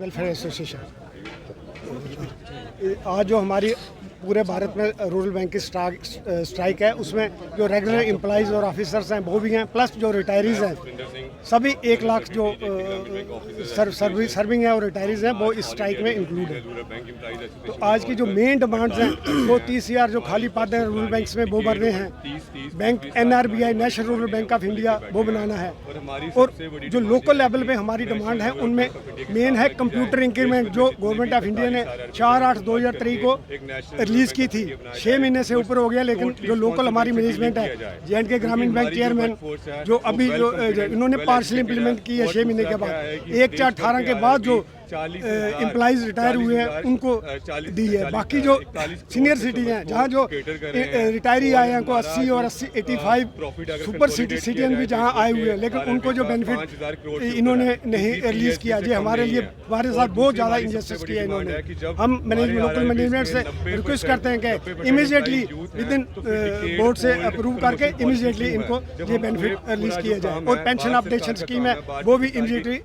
Welfare association. आज जो हमारी पूरे भारत में रूरल बैंक की स्ट्राइक है, उसमें जो रेगुलर एम्प्लॉइज़ और ऑफिसर्स हैं वो भी हैं, प्लस जो रिटायरीज़ हैं सभी 1 लाख जो सर्विंग है और रिटायरीज़ हैं वो इस स्ट्राइक में इंक्लूड है। तो आज की जो मेन डिमांड्स हैं वो 30,000 जो खाली पद हैं रूरल बैंक्स में वो भरने हैं, bank NRBI national rural bank of India वो बनाना है, और जो लोकल लेवल पे हमारी डिमांड है उनमें मेन है कंप्यूटर इंक्रीमेंट जो गवर्नमेंट ऑफ इंडिया ने 4/8/2023 को रिलीज़ की थी। 6 महीने से ऊपर हो गया, लेकिन जो लोकल हमारी मैनेजमेंट है, J&K ग्रामीण बैंक चेयरमैन जो अभी जो इन्होंने पार्शली इम्प्लीमेंट की है 6 महीने के बाद, 1/4/18 के बाद जो एम्प्लॉइज रिटायर हुए हैं उनको दी है। बाकी जो सीनियर सिटीजन हैं, जहाँ जो रिटायरी आए हैं, उनको 80 और 85 सुपर सिटीजन भी जहाँ आए हुए हैं, लेकिन उनको जो बेनिफिट इन्होंने नहीं रिलीज़ किया, जी हमारे लिए हमारे साथ बहुत ज़्यादा इंजस्टिस किया इन्होंने। हम लोकल मैनेजमेंट से रिक्वेस्ट करते हैं कि इमीडिएटली विद इन बोर्ड से अप्रूव करके इमीडिएटली इनको ये बेनिफिट रिलीज़ किया जाए, और पेंशन अपडेशन स्कीम है वो भी इमीडिएटली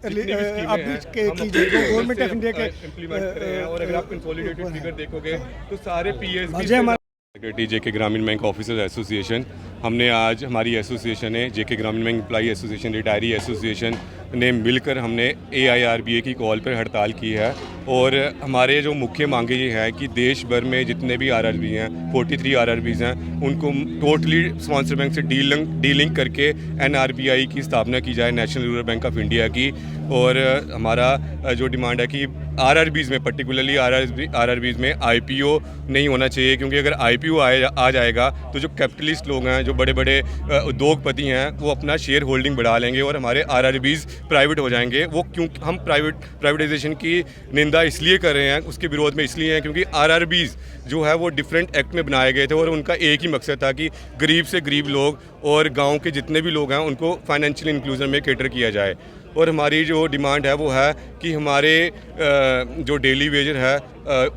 अपडेट की जाए गवर्नमेंट ऑफ इंडिया के। और अगर आप कंसोलिडेटेड फिगर देखोगे तो सारे पीएसबी सेक्रेटरी JK ग्रामीण बैंक ऑफिसर्स एसोसिएशन, हमने आज हमारी एसोसिएशन है JK ग्रामीण bank employee association, retiree association ने मिलकर हमने AIRBA की कॉल पर हड़ताल की है। और हमारे जो मुख्य मांगे ये है कि देश भर में जितने भी RRB हैं, 43 RRBs हैं, उनको टोटली स्पॉन्सर बैंक से डीलिंग करके NRBI की स्थापना की जाए, national rural bank of India की। और हमारा जो डिमांड है कि RRBs में, पर्टिकुलरली RRBs में IPO नहीं होना चाहिए, क्योंकि अगर IPO आ जाएगा तो जो कैपिटलिस्ट लोग हैं, जो बड़े बड़े उद्योगपति हैं, वो अपना शेयर होल्डिंग बढ़ा लेंगे और हमारे RRBs प्राइवेट हो जाएंगे। वो क्यों हम प्राइवेटाइजेशन की निंदा इसलिए कर रहे हैं, उसके विरोध में इसलिए हैं क्योंकि RRBs जो है वो डिफरेंट एक्ट में बनाए गए थे और उनका एक ही मकसद था कि गरीब से गरीब लोग और गांव के जितने भी लोग हैं उनको फाइनेंशियल इंक्लूजन में कैटर किया जाए। और हमारी जो डिमांड है वो है कि हमारे जो डेली वेजर है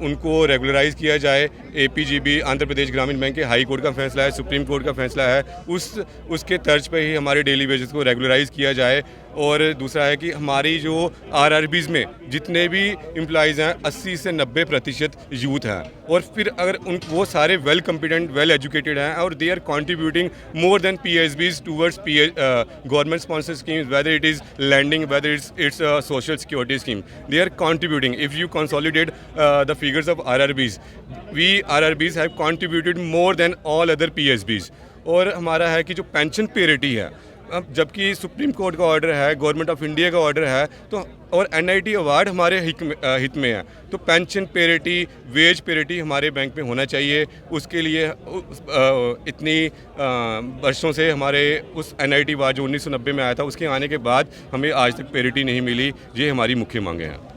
उनको रेगुलराइज़ किया जाए। APGB आंध्र प्रदेश ग्रामीण बैंक के हाई कोर्ट का फैसला है, सुप्रीम कोर्ट का फैसला है, उसके तर्ज पे ही हमारे डेली वेजेस को रेगुलराइज़ किया जाए। और दूसरा है कि हमारी जो RRBs में जितने भी एम्प्लॉइज़ हैं 80 से 90% यूथ हैं, और फिर अगर वो सारे वेल कॉम्पिटेंट, वेल एजुकेटेड हैं और they are contributing more than PSBs towards government sponsored schemes, whether it is lending, whether it's social security scheme, they are contributing. If you consolidate the figures of RRBs, we RRBs have contributed more than all other PSBs। और हमारा है कि जो pension parity है, अब जबकि supreme court का order है, गवर्नमेंट ऑफ इंडिया का ऑर्डर है, तो और NIT अवार्ड हमारे हित में है, तो पेंशन पेरिटी, वेज पेरिटी हमारे बैंक में होना चाहिए। उसके लिए इतनी वर्षों से हमारे उस NIT अवार्ड जो 1990 में आया था, उसके आने के बाद हमें आज तक पेरिटी नहीं मिली। ये हमारी मुख्य मांगे हैं।